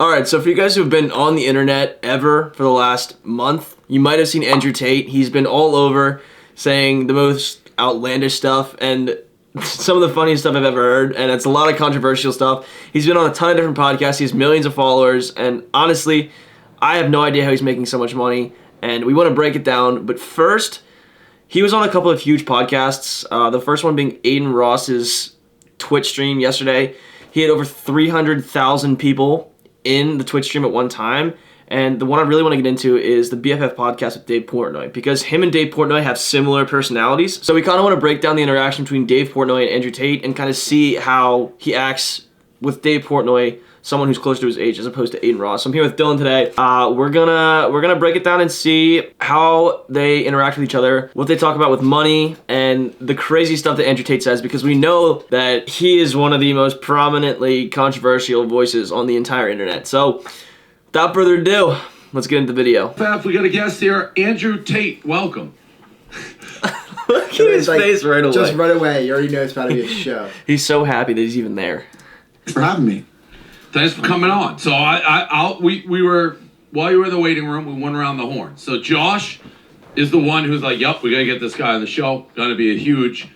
All right, so for you guys who have been on the internet ever for the last month, you might have seen Andrew Tate. He's been all over saying the most outlandish stuff and some of the funniest stuff I've ever heard, and it's a lot of controversial stuff. He's been on a ton of different podcasts. He has millions of followers, and honestly, I have no idea how he's making so much money, and we want to break it down. But first, he was on a couple of huge podcasts. The first one being Aiden Ross's Twitch stream yesterday. He had over 300,000 people in the Twitch stream at one time. And the one I really want to get into is the BFF podcast with Dave Portnoy, because him and Dave Portnoy have similar personalities. So we kind of want to break down the interaction between Dave Portnoy and Andrew Tate and kind of see how he acts with Dave Portnoy, someone who's close to his age, as opposed to Aiden Ross. So I'm here with Dylan today. We're gonna break it down and see how they interact with each other, what they talk about with money, and the crazy stuff that Andrew Tate says, because we know that he is one of the most prominently controversial voices on the entire internet. So without further ado, let's get into the video. We got a guest here, Andrew Tate. Welcome. Look at his face right away. Just right away. You already know it's about to be a show. He's so happy that he's even there. Thanks for having me. Thanks for coming on. So we were, while you were in the waiting room, we went around the horn. So Josh is the one who's like, yep, we got to get this guy on the show. Going to be a huge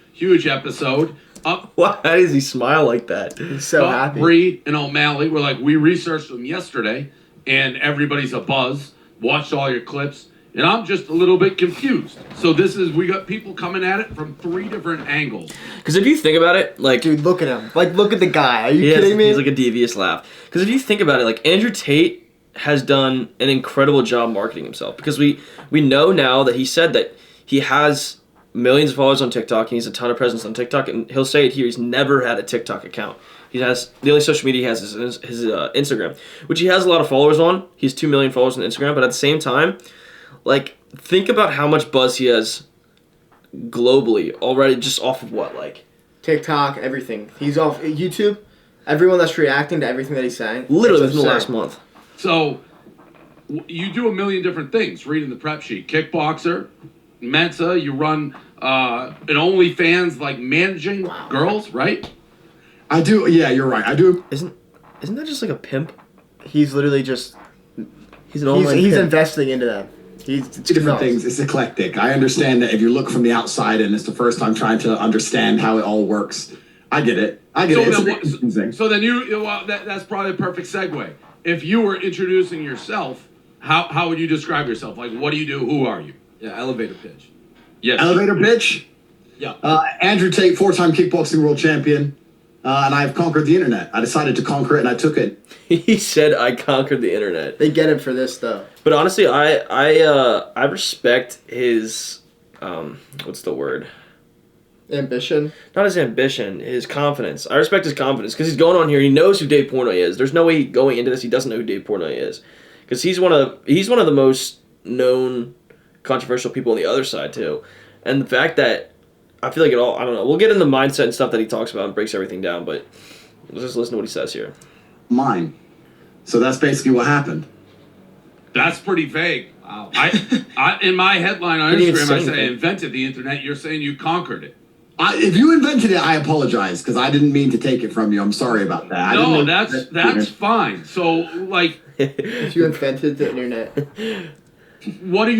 episode. Why does he smile like that? He's so happy. Reed and O'Malley were like, we researched them yesterday, and everybody's a buzz. Watched all your clips, and I'm just a little bit confused. So we got people coming at it from 3 different angles. Because if you think about it, like... Dude, look at him. Like, look at the guy. Are you kidding me? He's like a devious laugh. Because if you think about it, like, Andrew Tate has done an incredible job marketing himself. Because we know now that he said that he has millions of followers on TikTok, and he has a ton of presence on TikTok, and he'll say it here, he's never had a TikTok account. The only social media he has is his Instagram, which he has a lot of followers on. He has 2 million followers on Instagram, but at the same time, like, think about how much buzz he has globally already, just off of what, like... TikTok, everything. He's off YouTube. Everyone that's reacting to everything that he's saying. Literally within the last month. So, you do a million different things, reading the prep sheet. Kickboxer, Mensa, you run an OnlyFans, like, managing girls, right? I do, yeah, you're right. I do. Isn't that just like a pimp? He's literally just... He's an online He's pimp. Investing into them. It's different things. It's eclectic. I understand that if you look from the outside and it's the first time trying to understand how it all works, I get it. So then that's probably a perfect segue. If you were introducing yourself, how would you describe yourself? Like, what do you do? Who are you? Yeah, elevator pitch. Yes. Elevator pitch? Yeah. Andrew Tate, 4-time kickboxing world champion. And I've conquered the internet. I decided to conquer it, and I took it. He said, "I conquered the internet." They get him for this, though. But honestly, I respect his what's the word? Ambition. Not his ambition, his confidence. I respect his confidence because he's going on here. He knows who Dave Portnoy is. There's no way going into this he doesn't know who Dave Portnoy is, because he's one of the most known controversial people on the other side too. And the fact that I feel like I don't know. We'll get into the mindset and stuff that he talks about and breaks everything down, but let's just listen to what he says here. Mine. So that's basically what happened. That's pretty vague. Wow. I in my headline on Instagram, I say I invented the internet. You're saying you conquered it. If you invented it, I apologize, because I didn't mean to take it from you. I'm sorry about that. No, that's fine. So, like... If you invented the internet... What's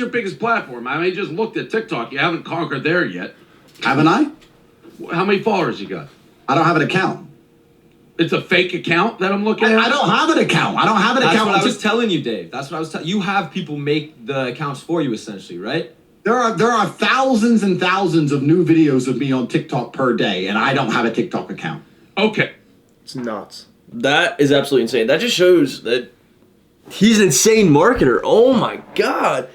your biggest platform? I mean, just looked at TikTok. You haven't conquered there yet. Haven't I? How many followers you got? I don't have an account. It's a fake account that I'm looking at? I don't have an account. That's what I was telling you, Dave. That's what I was telling you. You have people make the accounts for you, essentially, right? There are thousands and thousands of new videos of me on TikTok per day, and I don't have a TikTok account. Okay. It's nuts. That is absolutely insane. That just shows that he's an insane marketer. Oh my god.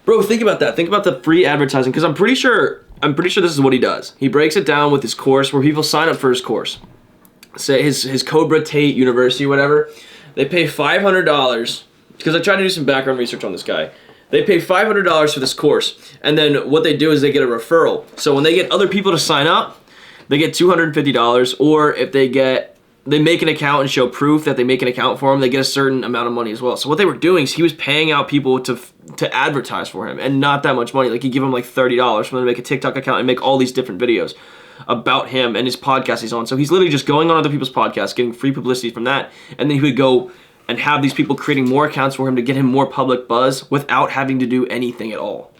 Bro, think about that. Think about the free advertising, because I'm pretty sure this is what he does. He breaks it down with his course where people sign up for his course. Say his Cobra Tate University, whatever. They pay $500, because I tried to do some background research on this guy. They pay $500 for this course, and then what they do is they get a referral. So when they get other people to sign up, they get $250, or if they make an account and show proof that they make an account for him, they get a certain amount of money as well. So what they were doing is he was paying out people to advertise for him, and not that much money. Like, he'd give them like $30 for them to make a TikTok account and make all these different videos. about him and his podcast he's on. So he's literally just going on other people's podcasts, getting free publicity from that, and then he would go and have these people creating more accounts for him to get him more public buzz without having to do anything at all.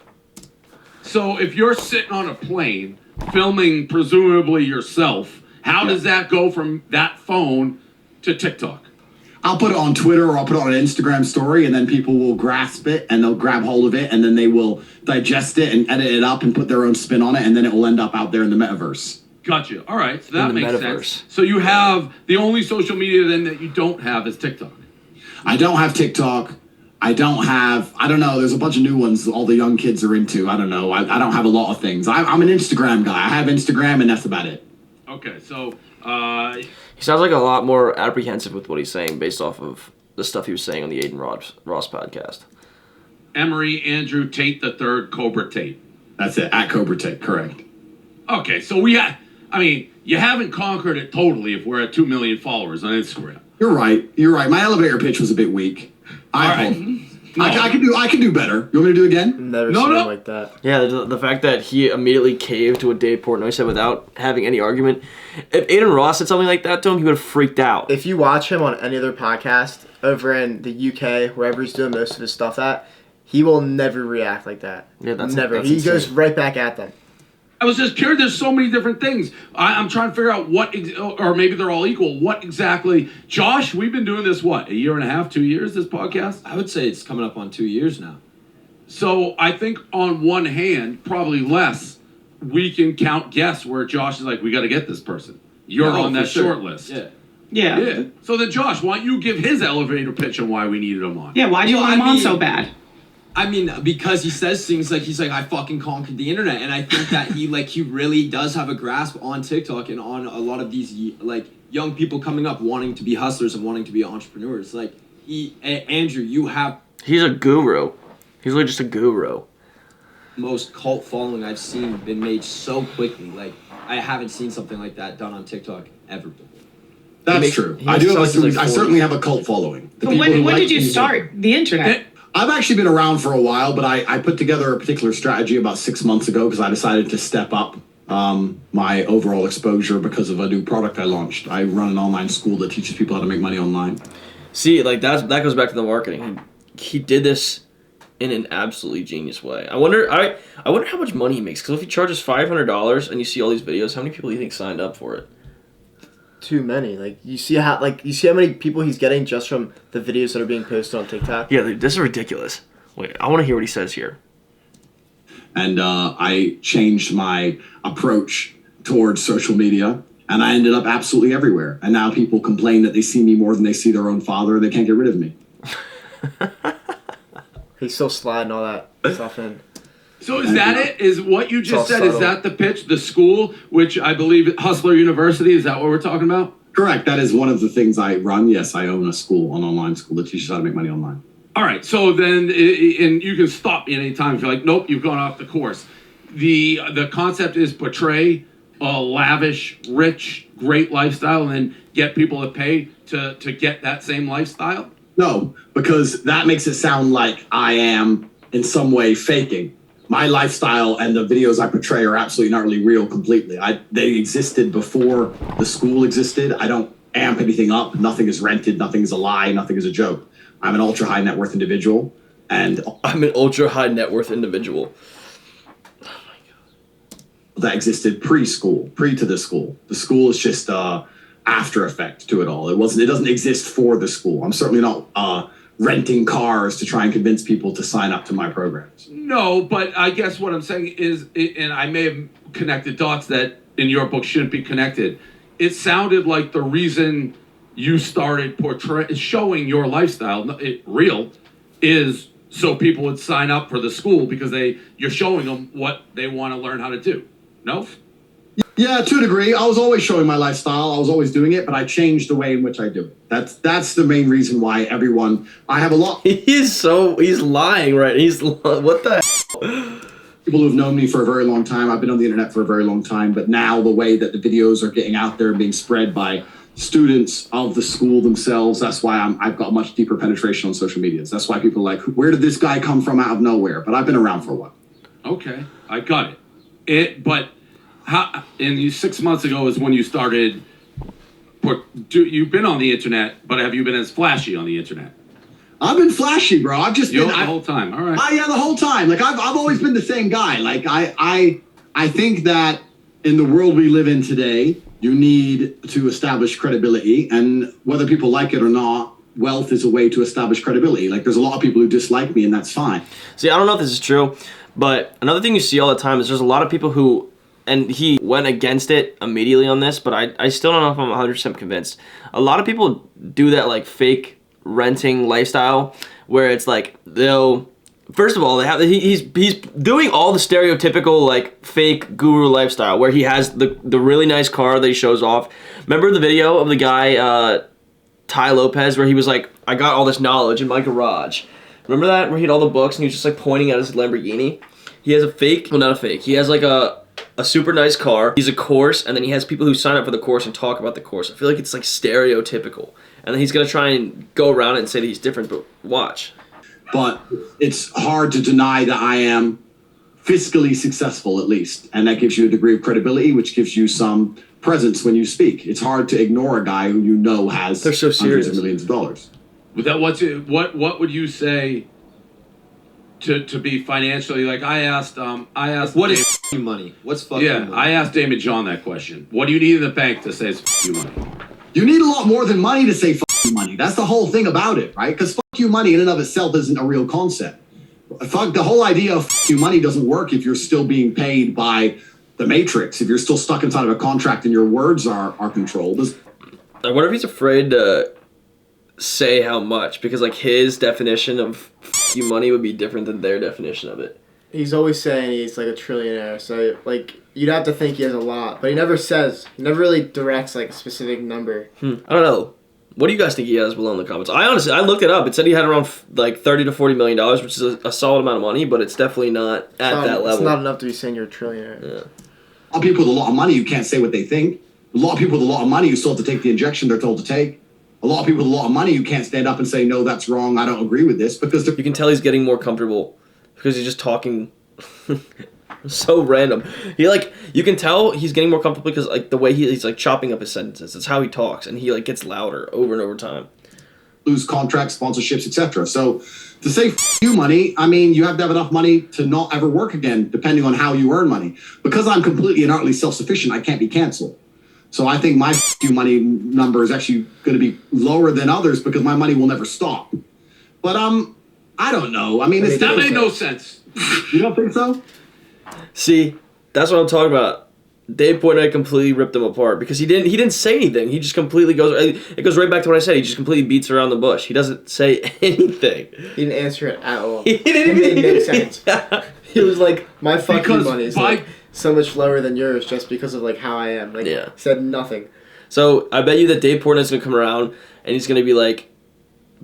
So if you're sitting on a plane filming presumably yourself, how does that go from that phone to TikTok? I'll put it on Twitter or I'll put it on an Instagram story, and then people will grasp it and they'll grab hold of it, and then they will digest it and edit it up and put their own spin on it, and then it will end up out there in the metaverse. Gotcha. All right, so that In the makes metaverse. sense. So you have the only social media then that you don't have is TikTok. I don't have TikTok. I don't know, there's a bunch of new ones all the young kids are into. I don't know. I don't have a lot of things. I'm an Instagram guy. I have Instagram, and that's about it. Okay, so He sounds like a lot more apprehensive with what he's saying based off of the stuff he was saying on the Aiden Ross podcast. Emory Andrew Tate the third, Cobra Tate. That's it. At Cobra Tate, correct. Okay, so you haven't conquered it totally if we're at 2 million followers on Instagram. You're right. My elevator pitch was a bit weak. I can do better. You want me to do it again? Never seen it like that. Yeah, the fact that he immediately caved to what Dave Portnoy said without having any argument. If Aiden Ross said something like that to him, he would have freaked out. If you watch him on any other podcast over in the UK, wherever he's doing most of his stuff at, he will never react like that. Yeah, that's He insane. goes right back at them. I was just curious. There's so many different things. I'm trying to figure out or maybe they're all equal. What exactly? Josh, we've been doing this, a year and a half, 2 years, this podcast? I would say it's coming up on 2 years now. So I think on one hand, probably less, we can count guests where Josh is like, we got to get this person. You're on that short list. Yeah. Yeah. So then, Josh, why don't you give his elevator pitch on why we needed him on? Yeah, why do you want him on so bad? I mean, because he says things like I fucking conquered the internet, and I think that he really does have a grasp on TikTok and on a lot of these young people coming up wanting to be hustlers and wanting to be entrepreneurs. Andrew, you have He's a guru. He's really just a guru. most cult following I've seen been made so quickly. I haven't seen something like that done on TikTok ever before. That's true. I certainly have a cult following. But when did you start the internet? I've actually been around for a while, but I put together a particular strategy about 6 months ago because I decided to step up my overall exposure because of a new product I launched. I run an online school that teaches people how to make money online. See, that goes back to the marketing. He did this in an absolutely genius way. I wonder how much money he makes, because if he charges $500 and you see all these videos, how many people do you think signed up for it? Too many. You see how many people he's getting just from the videos that are being posted on TikTok? Yeah, this is ridiculous. Wait, I want to hear what he says here. And I changed my approach towards social media, and I ended up absolutely everywhere. And now people complain that they see me more than they see their own father, and they can't get rid of me. He's still sliding all that stuff in. So is that it? Is what you just said, subtle. is that the pitch? The school, which I believe Hustler University, is that what we're talking about? Correct. That is one of the things I run. Yes, I own a school, an online school that teaches how to make money online. All right, so then, and you can stop me anytime if you're like, nope, you've gone off the course. The concept is portray a lavish, rich, great lifestyle and then get people to pay to get that same lifestyle? No, because that makes it sound like I am in some way faking. My lifestyle and the videos I portray are absolutely not really real completely. They existed before the school existed. I don't amp anything up. Nothing is rented. Nothing is a lie. Nothing is a joke. I'm an ultra high net worth individual. And I'm an ultra high net worth individual. that existed pre-school, pre to the school. The school is just after effect to it all. It doesn't exist for the school. I'm certainly not renting cars to try and convince people to sign up to my programs. No, but I guess what I'm saying is, and I may have connected dots that in your book shouldn't be connected. It sounded like the reason you started showing your lifestyle, real, is so people would sign up for the school because you're showing them what they want to learn how to do. No? Yeah, to a degree. I was always showing my lifestyle. I was always doing it, but I changed the way in which I do it. That's the main reason why I have a lot. He's lying, right? What the hell? People who've known me for a very long time. I've been on the internet for a very long time, but now the way that the videos are getting out there and being spread by students of the school themselves, that's why I've got much deeper penetration on social media. That's why people are like, where did this guy come from out of nowhere? But I've been around for a while. Okay, I got it. But and 6 months ago is when you started. You've been on the internet, but have you been as flashy on the internet? I've been flashy, bro. I've just been the whole time. All right. Yeah, the whole time. Like I've always been the same guy. Like I think that in the world we live in today, you need to establish credibility, and whether people like it or not, wealth is a way to establish credibility. Like there's a lot of people who dislike me, and that's fine. See, I don't know if this is true, but another thing you see all the time is there's a lot of people who, and he went against it immediately on this, but I still don't know if I'm 100% convinced. A lot of people do that like fake renting lifestyle where it's like first of all they have he's doing all the stereotypical like fake guru lifestyle where he has the really nice car that he shows off. Remember the video of the guy Ty Lopez where he was like, I got all this knowledge in my garage? Remember that, where he had all the books and he was just like pointing at his Lamborghini? He has he has like a super nice car. He's a course, and then he has people who sign up for the course and talk about the course. I feel like it's like stereotypical. And then he's going to try and go around it and say that he's different, but watch. But it's hard to deny that I am fiscally successful, at least. And that gives you a degree of credibility, which gives you some presence when you speak. It's hard to ignore a guy who you know has They're so serious. hundreds of millions of dollars. With that, what would you say to be financially, like I asked What is f***ing money? What's fucking money? I asked Damon John that question. What do you need in the bank to say it's f*** you money? You need a lot more than money to say fuck you money. That's the whole thing about it, right? Because fuck you money in and of itself isn't a real concept. The whole idea of fuck you money doesn't work if you're still being paid by the Matrix, if you're still stuck inside of a contract and your words are controlled. I wonder if he's afraid to say how much, because like his definition of f*** you money would be different than their definition of it. He's always saying he's like a trillionaire, so like you'd have to think he has a lot, but he never really directs like a specific number. I don't know. What do you guys think he has below in the comments? I looked it up. It said he had around like $30 to $40 million, which is a solid amount of money, but it's definitely not at that level. It's not enough to be saying you're a trillionaire. Yeah. A lot of people with a lot of money who can't say what they think. A lot of people with a lot of money who still have to take the injection they're told to take. A lot of people with a lot of money who can't stand up and say, no, that's wrong, I don't agree with this, because you can tell he's getting more comfortable because he's just talking so random. You can tell he's getting more comfortable because like the way he's like chopping up his sentences. That's how he talks, and he like gets louder over and over time. Lose contracts, sponsorships, etc. So to say f*** you money, I mean, you have to have enough money to not ever work again, depending on how you earn money. Because I'm completely and utterly self-sufficient, I can't be canceled. So I think my f*** you money number is actually going to be lower than others because my money will never stop. But I don't know. I mean, that made no sense. You don't think so? See, that's what I'm talking about. Dave Portnoy completely ripped him apart because he didn't say anything. He just completely it goes right back to what I said. He just completely beats around the bush. He doesn't say anything. He didn't answer it at all. He didn't It made no sense. He was like, my fucking money is by- like so much lower than yours just because of like how I am. Like, Yeah. said nothing. So I bet you that Dave Portnoy's gonna come around and he's gonna be like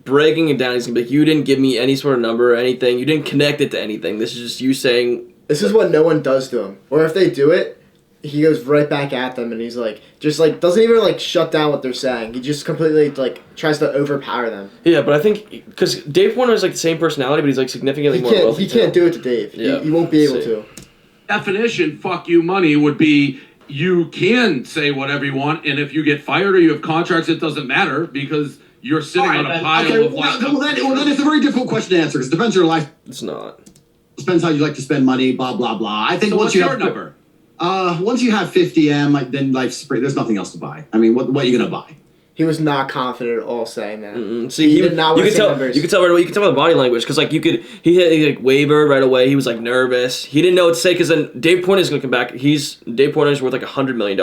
breaking it down. He's gonna be like, you didn't give me any sort of number or anything. You didn't connect it to anything. This is just you saying. This is what no one does to him. Or if they do it, he goes right back at them and he's like, just like, doesn't even like shut down what they're saying. He just completely like tries to overpower them. Yeah, but I think because Dave Portnoy is like the same personality, but he's like significantly more wealthy. He can't do it to Dave. Yeah. He won't be able to. Definition, fuck you money would be you can say whatever you want, and if you get fired or you have contracts, it doesn't matter because you're sitting on a pile of like. Well, then it's a very difficult question to answer because it depends on your life. It's not. Depends how you like to spend money. Blah blah blah. I think So once what's you your have number? Once you have 50M, like then life's free. There's nothing else to buy. I mean, what are you gonna buy? He was not confident at all saying that. See, he did not want to say numbers. You could tell right away. You could tell by the body language because like he like wavered right away. He was like nervous. He didn't know what to say because then Dave Portnoy's gonna come back. Dave Portnoy's worth like $100 million.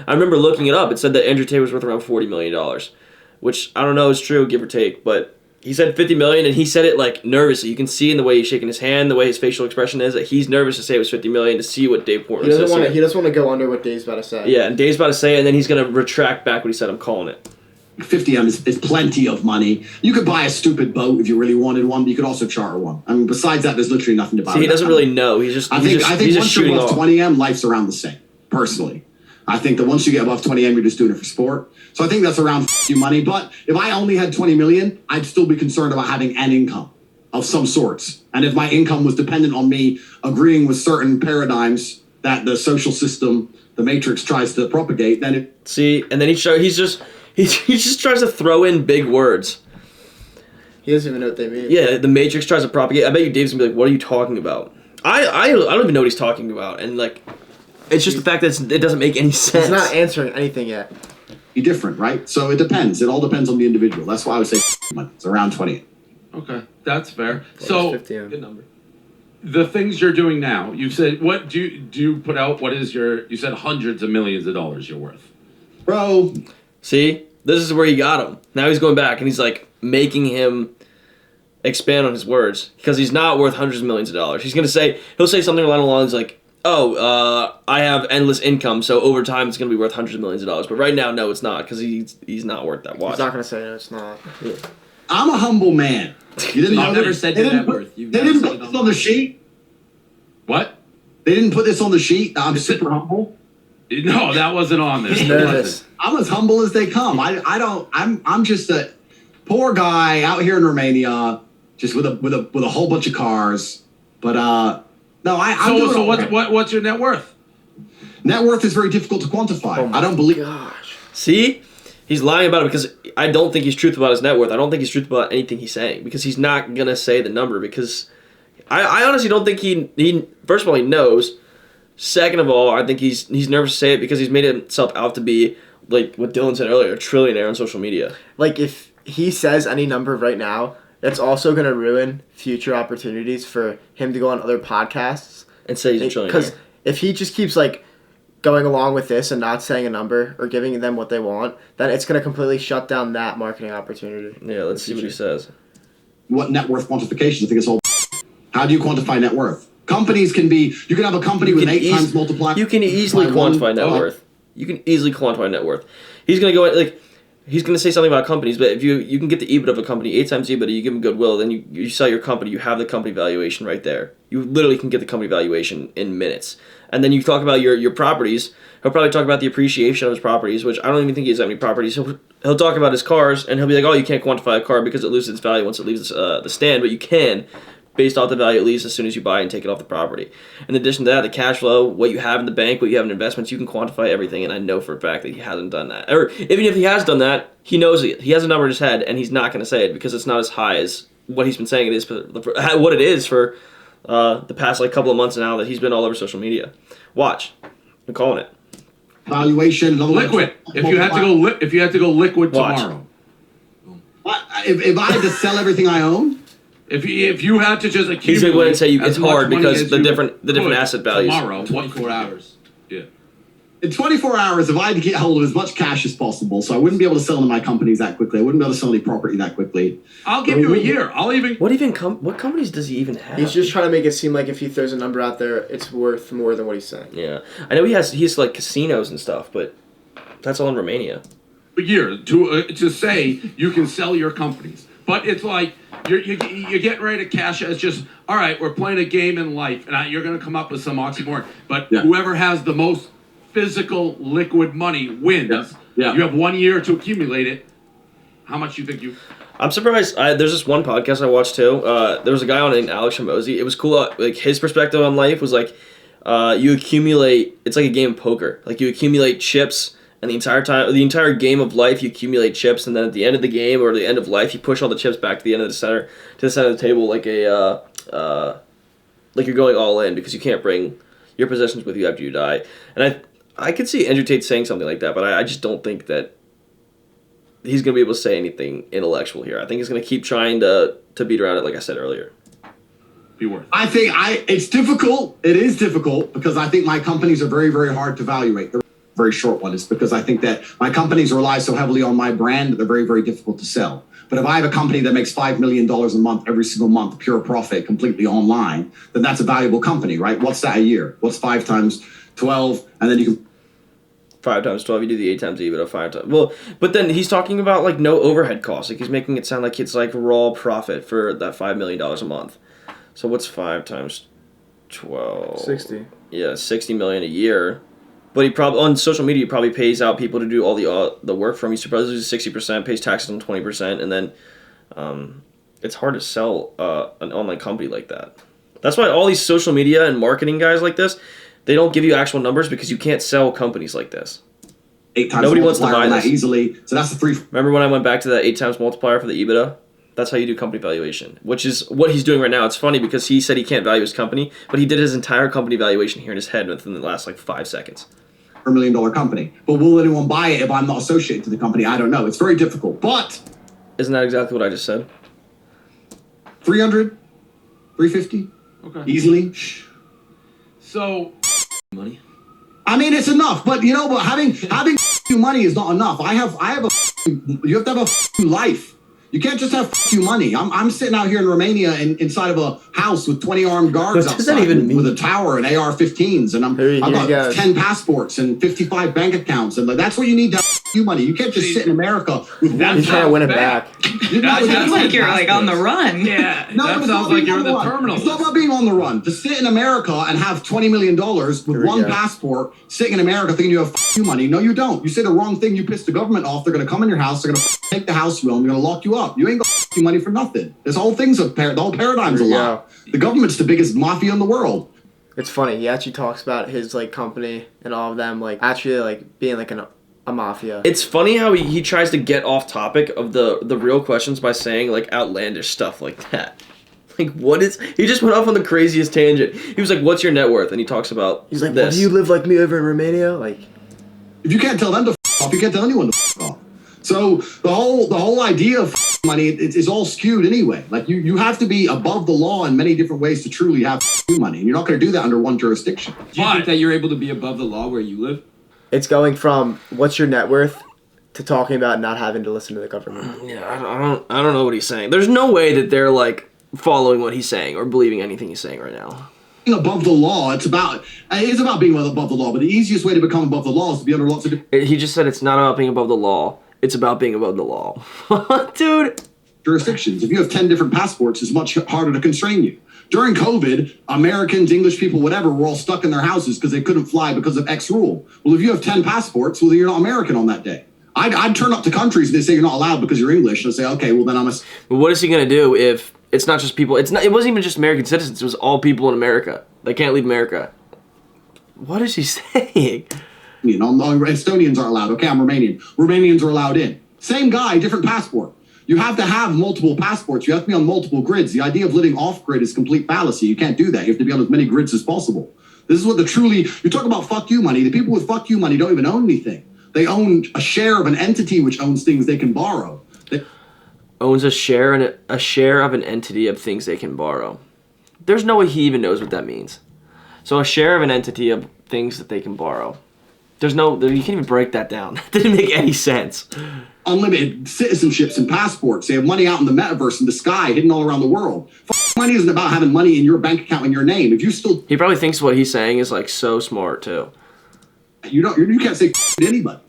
I remember looking it up. It said that Andrew Tate was worth around $40 million, which I don't know is true, give or take, but. He said 50 million, and he said it like nervously. You can see in the way he's shaking his hand, the way his facial expression is, that he's nervous to say it was 50 million to see what Dave Portnoy says. He doesn't want to go under what Dave's about to say. Yeah, and Dave's about to say it, and then he's gonna retract back what he said. I'm calling it. 50M is plenty of money. You could buy a stupid boat if you really wanted one, but you could also charter one. I mean, besides that, there's literally nothing to buy. See, he doesn't really know. He's just. I think once you're above off. 20M, life's around the same. Personally, I think that once you get above 20M, you're just doing it for sport. So I think that's around you money. But if I only had 20 million, I'd still be concerned about having an income of some sorts. And if my income was dependent on me agreeing with certain paradigms that the social system, the matrix, tries to propagate, then it. See, and then he just tries to throw in big words. He doesn't even know what they mean. Yeah, the Matrix tries to propagate. I bet you Dave's gonna be like, "What are you talking about?" I don't even know what he's talking about, and like, it's just the fact that it doesn't make any sense. He's not answering anything yet. Be different, right? So it depends. It all depends on the individual. That's why I would say it's around 20. Okay, that's fair. So 15. Good number. the things you're doing now, you said, what do you put out? What is you said hundreds of millions of dollars you're worth. Bro. See, this is where he got him. Now he's going back and he's like making him expand on his words because he's not worth hundreds of millions of dollars. He'll say something along the lines like, I have endless income, so over time it's going to be worth hundreds of millions of dollars. But right now, no, it's not because he's not worth that watch. He's not going to say no, it's not. Yeah. I'm a humble man. You didn't I've never said your net worth. They didn't put this on the sheet. What? They didn't put this on the sheet. I'm super humble. No, that wasn't on there. He's nervous. I'm as humble as they come. I'm just a poor guy out here in Romania, just with a whole bunch of cars. But I'm doing So all right. what's your net worth? Net worth is very difficult to quantify. Oh my I don't believe. Gosh. See? He's lying about it because I don't think he's truthful about his net worth. I don't think he's truthful about anything he's saying because he's not going to say the number because I honestly don't think he first of all, he knows. Second of all, I think he's nervous to say it because he's made himself out to be, like what Dylan said earlier, a trillionaire on social media. Like, if he says any number right now, that's also going to ruin future opportunities for him to go on other podcasts. And say he's a trillionaire. Because if he just keeps, like, going along with this and not saying a number or giving them what they want, then it's going to completely shut down that marketing opportunity. Yeah, let's see what he says. What net worth quantification? I think it's all. How do you quantify net worth? Companies can be. You can have a company with an 8 times multiplier. You can easily by quantify one- net worth. You can easily quantify net worth. He's gonna go he's gonna say something about companies, but if you can get the EBIT of a company 8 times EBIT, you give him goodwill, then you sell your company. You have the company valuation right there. You literally can get the company valuation in minutes. And then you talk about your properties. He'll probably talk about the appreciation of his properties, which I don't even think he has that many properties. He'll talk about his cars, and he'll be like, "Oh, you can't quantify a car because it loses its value once it leaves the stand, but you can." Based off the value it leaves as soon as you buy and take it off the property. In addition to that, the cash flow, what you have in the bank, what you have in investments, you can quantify everything, and I know for a fact that he hasn't done that. Or even if he has done that, he knows it. He has a number in his head, and he's not going to say it because it's not as high as what he's been saying it is for what it is for the past couple of months now that he's been all over social media. Watch. I'm calling it. Valuation. in other words, Liquid. If you had to go liquid Watch. tomorrow. What? If I had to sell everything I own. If you had to just accumulate, He's going to go ahead and say it's as much hard money because as the you different could asset values. tomorrow, 24 hours. Yeah. In 24 hours, if I had to get hold of as much cash as possible, so I wouldn't be able to sell into my companies that quickly. I wouldn't be able to sell any property that quickly. I'll give you a year. I'll even. What companies does he even have? He's just trying to make it seem like if he throws a number out there, it's worth more than what he's saying. Yeah. I know he has like casinos and stuff, but that's all in Romania. A year to say you can sell your companies, but it's like you're getting ready to cash it. It's just all right. We're playing a game in life, and you're going to come up with some oxymoron. But whoever has the most physical liquid money wins. Yeah. You have 1 year to accumulate it. How much you think you? I'm surprised. There's this one podcast I watched too. There was a guy on named Alex Shamosi. It was cool. Like his perspective on life was like, you accumulate. It's like a game of poker. Like you accumulate chips. And the entire game of life, you accumulate chips, and then at the end of the game or the end of life, you push all the chips back to the end of the center, to the center of the table, like like you're going all in because you can't bring your possessions with you after you die. And I could see Andrew Tate saying something like that, but I just don't think that he's gonna be able to say anything intellectual here. I think he's gonna keep trying to beat around it, like I said earlier. Be worth. I think it's difficult. It is difficult because I think my companies are very, very hard to evaluate. The very short one is because I think that my companies rely so heavily on my brand that they're very, very difficult to sell. But if I have a company that makes $5 million a month, every single month, pure profit, completely online, then that's a valuable company, right? What's that a year? What's 5 times 12? And then you can 5 times 12, you do the 8 times EBIT of 5 times. Well, but then he's talking about like no overhead costs. Like he's making it sound like it's like raw profit for that $5 million a month. So what's 5 times 12? 60. Yeah, 60 million a year. But he probably on social media he probably pays out people to do all the work for him. He supposedly loses 60%, pays taxes on 20%, and then it's hard to sell an online company like that. That's why all these social media and marketing guys like this, They don't give you actual numbers because you can't sell companies like this. 8 times Nobody wants to multiplier buy on that this. easily. So that's the 3. Remember when I went back to that 8 times multiplier for the EBITDA? That's how you do company valuation, which is what he's doing right now. It's funny because he said he can't value his company, but he did his entire company valuation here in his head within the last 5 seconds. $1 million company. But will anyone buy it if I'm not associated to the company? I don't know. It's very difficult. But Isn't that exactly what I just said? 300, 350, Okay. easily. So, money. I mean, it's enough. But but having money is not enough. You have to have a life. You can't just have you money. I'm sitting out here in Romania inside of a house with 20 armed guards What does that outside even mean? with a tower and AR-15s, and I've got go. 10 passports and 55 bank accounts, and that's what you need to have you money. You can't just sit in America with one. He's trying to win it bad. back. It's like you're like on the run. Yeah. No, that it's sounds not like being you're on in the run. terminal. It's not about being on the run. To sit in America and have $20 million with we one go. passport, sitting in America thinking you have you money. No, you don't. You say the wrong thing, you piss the government off. They're going to come in your house. They're going to take the house bill and they're going to lock you up. You ain't got you money for nothing. This whole thing's the whole paradigm's a Here we lie. The government's the biggest mafia in the world. It's funny. He actually talks about his company and all of them actually being a mafia. It's funny how he tries to get off topic of the real questions by saying outlandish stuff like that. What is... He just went off on the craziest tangent. He was like, what's your net worth? And he talks about He's like, this. well, do you live like me over in Romania? If you can't tell them to off, you can't tell anyone to off. So the whole idea of money is all skewed anyway. You have to be above the law in many different ways to truly have money, and you're not going to do that under one jurisdiction. Do you think that you're able to be above the law where you live? It's going from what's your net worth to talking about not having to listen to the government. Yeah, I don't know what he's saying. There's no way that they're following what he's saying or believing anything he's saying right now. Being above the law, it's about being above the law, but the easiest way to become above the law is to be under lots of He just said it's not about being above the law. It's about being above the law. Dude. jurisdictions. If you have 10 different passports, it's much harder to constrain you. During COVID, Americans, English people, whatever, were all stuck in their houses because they couldn't fly because of X rule. Well, if you have 10 passports, well, then you're not American on that day. I'd turn up to countries and they say you're not allowed because you're English. And say, okay, well, then I'm a... But what is he going to do if it's not just people... It wasn't even just American citizens. It was all people in America. They can't leave America. What is he saying? Estonians aren't allowed. Okay, I'm Romanian. Romanians are allowed in. Same guy, different passport. You have to have multiple passports. You have to be on multiple grids. The idea of living off-grid is complete fallacy. You can't do that. You have to be on as many grids as possible. This is what you talk about fuck you money. The people with fuck you money don't even own anything. They own a share of an entity which owns things they can borrow. Owns a share of an entity of things they can borrow. There's no way he even knows what that means. So a share of an entity of things that they can borrow. You can't even break that down. That didn't make any sense. Unlimited citizenships and passports. They have money out in the metaverse, in the sky, hidden all around the world. Money isn't about having money in your bank account in your name. If you still... He probably thinks what he's saying is so smart too. You can't say to anybody.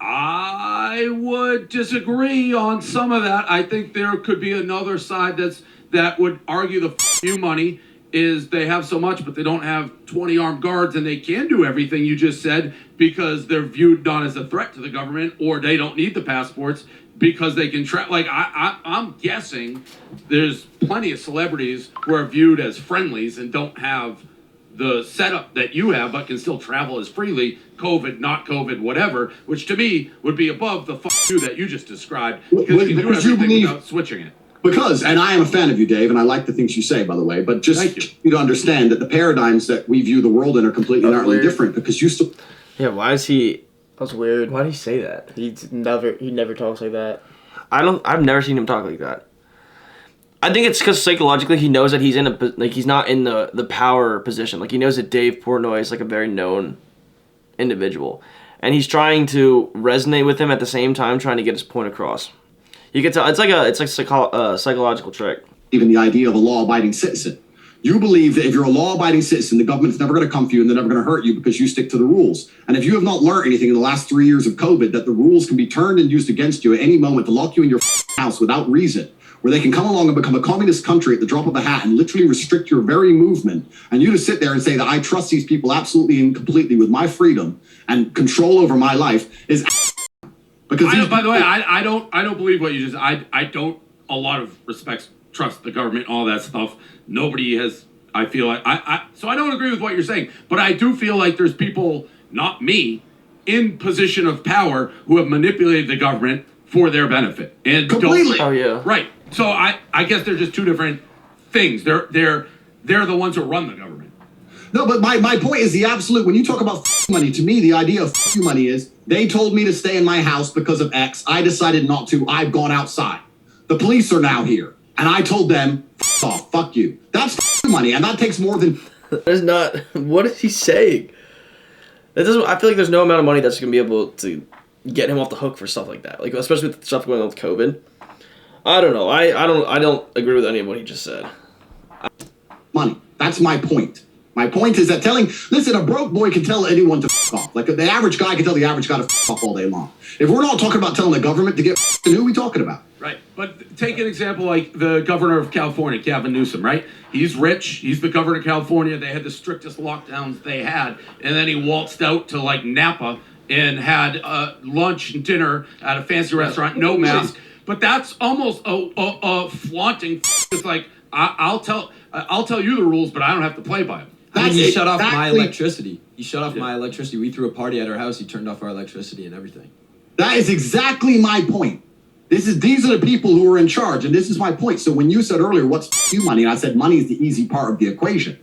I would disagree on some of that. I think there could be another side that would argue the you money is they have so much, but they don't have 20 armed guards, and they can do everything you just said because they're viewed not as a threat to the government, or they don't need the passports because they can I'm guessing there's plenty of celebrities who are viewed as friendlies and don't have the setup that you have, but can still travel as freely, COVID, not COVID, whatever, which to me would be above the you that you just described, because you can do everything without switching it. Because, and I am a fan of you, Dave, and I like the things you say, by the way, but just you to understand that the paradigms that we view the world in are completely and utterly different, because you still... Yeah, why is he... That's weird. Why did he say that? He never talks like that. I've never seen him talk like that. I think it's because psychologically he knows that he's he's not in the power position. He knows that Dave Portnoy is a very known individual, and he's trying to resonate with him at the same time, trying to get his point across. You can tell it's like a psychological trick. Even the idea of a law-abiding citizen. You believe that if you're a law-abiding citizen, the government's never going to come for you and they're never going to hurt you because you stick to the rules. And if you have not learned anything in the last 3 years of COVID, that the rules can be turned and used against you at any moment to lock you in your house without reason, where they can come along and become a communist country at the drop of a hat and literally restrict your very movement, and you to sit there and say that I trust these people absolutely and completely with my freedom and control over my life is... Because by the way, I don't believe what you just... I don't, a lot of respects, trust the government, all that stuff. Nobody has I feel like so I don't agree with what you're saying, but I do feel like there's people, not me, in position of power who have manipulated the government for their benefit and Completely. Oh yeah. Right. So I guess they're just two different things. They're the ones who run the government. No, but my point is the absolute, when you talk about money, to me, the idea of money is they told me to stay in my house because of X. I decided not to. I've gone outside. The police are now here. And I told them, off, fuck you. That's money. And that takes more than... That's not... What is he saying? That doesn't... I feel like there's no amount of money that's going to be able to get him off the hook for stuff like that. Like, especially with stuff going on with COVID. I don't know. I don't agree with any of what he just said. Money. That's my point. My point is that listen, a broke boy can tell anyone to off. Like the average guy can tell the average guy to off all day long. If we're not talking about telling the government to get then who are we talking about? Right. But take an example like the governor of California, Gavin Newsom, right? He's rich. He's the governor of California. They had the strictest lockdowns they had. And then he waltzed out to like Napa and had lunch and dinner at a fancy restaurant, no mask. But that's almost a flaunting. It's like, I'll tell you the rules, but I don't have to play by them. He shut off my electricity. He shut off my electricity. We threw a party at our house. He turned off our electricity and everything. That is exactly my point. These are the people who are in charge, and this is my point. So when you said earlier, what's you money? And I said money is the easy part of the equation.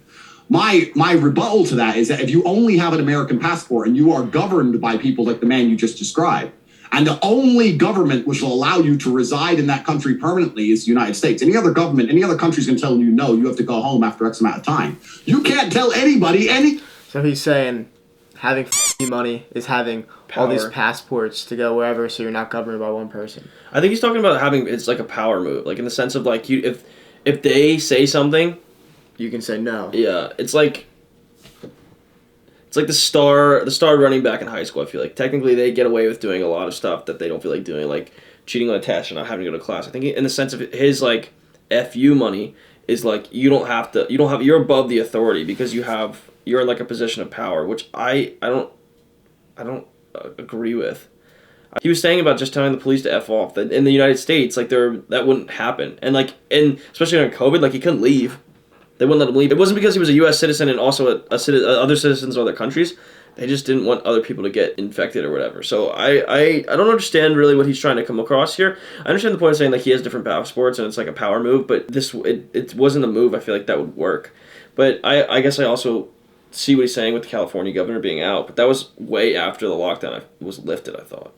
My rebuttal to that is that if you only have an American passport and you are governed by people like the man you just described, and the only government which will allow you to reside in that country permanently is the United States. Any other government, any other country is going to tell you, no, you have to go home after X amount of time. You can't tell anybody any... So he's saying having money is having all these Power. passports to go wherever, so you're not governed by one person. I think he's talking about having... It's like a power move. Like in the sense of like, if they say something... You can say no. Yeah, it's like the star running back in high school. I feel like technically they get away with doing a lot of stuff that they don't feel like doing, like cheating on a test and not having to go to class. I think in the sense of his like FU money is like you're above the authority because you're in like a position of power, which I don't agree with. He was saying about just telling the police to F off. That in the United States, like that wouldn't happen, and especially during COVID, like he couldn't leave. They wouldn't let him leave. It wasn't because he was a U.S. citizen and also other citizens of other countries. They just didn't want other people to get infected or whatever. So I don't understand really what he's trying to come across here. I understand the point of saying like he has different passports and it's like a power move, but it wasn't a move I feel like that would work. But I guess I also see what he's saying with the California governor being out, but that was way after the lockdown was lifted, I thought.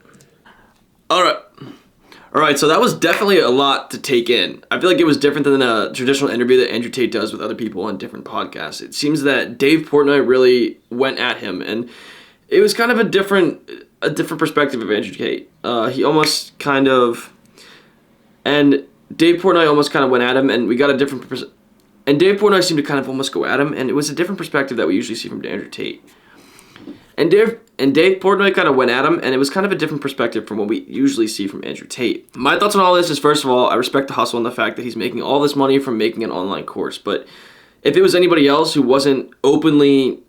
All right, so that was definitely a lot to take in. I feel like it was different than a traditional interview that Andrew Tate does with other people on different podcasts. It seems that Dave Portnoy really went at him, and it was kind of a different perspective of Andrew Tate. He almost kind of, and Dave Portnoy almost kind of went at him, and we got a different, and Dave Portnoy seemed to kind of almost go at him, and it was a different perspective that we usually see from Andrew Tate. And Dave Portnoy kind of went at him, and it was kind of a different perspective from what we usually see from Andrew Tate. My thoughts on all this is, first of all, I respect the hustle and the fact that he's making all this money from making an online course. But if it was anybody else who wasn't openly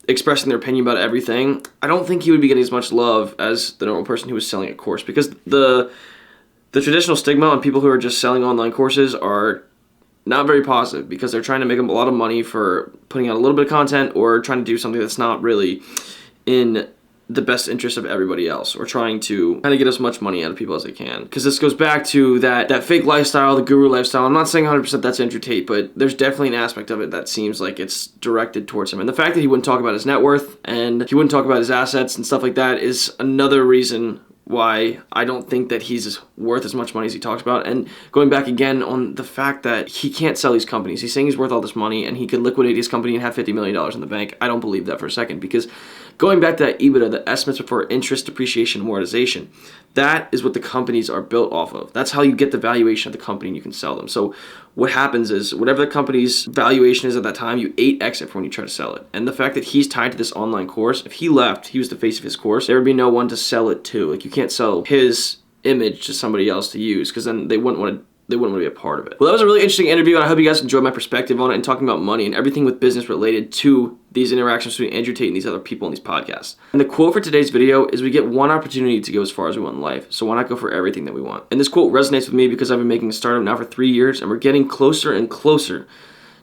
expressing their opinion about everything, I don't think he would be getting as much love as the normal person who was selling a course. Because the traditional stigma on people who are just selling online courses are not very positive, because they're trying to make a lot of money for putting out a little bit of content or trying to do something that's not really in the best interest of everybody else, or trying to kind of get as much money out of people as they can. Because this goes back to that fake lifestyle, the guru lifestyle. I'm not saying 100% that's Andrew Tate, but there's definitely an aspect of it that seems like it's directed towards him. And the fact that he wouldn't talk about his net worth and he wouldn't talk about his assets and stuff like that is another reason why I don't think that he's worth as much money as he talks about. And going back again on the fact that he can't sell these companies. He's saying he's worth all this money and he could liquidate his company and have $50 million in the bank. I don't believe that for a second, because going back to that EBITDA, the estimates before interest, depreciation, amortization, that is what the companies are built off of. That's how you get the valuation of the company and you can sell them. So what happens is, whatever the company's valuation is at that time, you 8x it when you try to sell it. And the fact that he's tied to this online course, if he left, he was the face of his course, there would be no one to sell it to. Like, you can't sell his image to somebody else to use, because then they wouldn't want to be a part of it. Well, that was a really interesting interview, and I hope you guys enjoyed my perspective on it and talking about money and everything with business related to these interactions between Andrew Tate and these other people in these podcasts. And the quote for today's video is, we get one opportunity to go as far as we want in life, so why not go for everything that we want? And this quote resonates with me because I've been making a startup now for 3 years, and we're getting closer and closer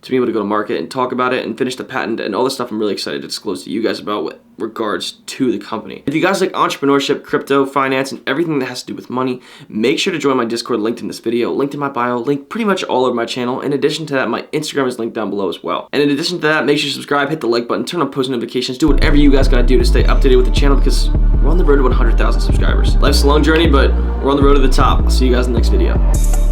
to be able to go to market and talk about it and finish the patent and all the stuff I'm really excited to disclose to you guys about with regards to the company. If you guys like entrepreneurship, crypto, finance, and everything that has to do with money, make sure to join my Discord linked in this video, linked in my bio, linked pretty much all over my channel. In addition to that, my Instagram is linked down below as well. And in addition to that, make sure you subscribe, hit the like button, turn on post notifications, do whatever you guys gotta do to stay up to date with the channel because we're on the road to 100,000 subscribers. Life's a long journey, but we're on the road to the top. I'll see you guys in the next video.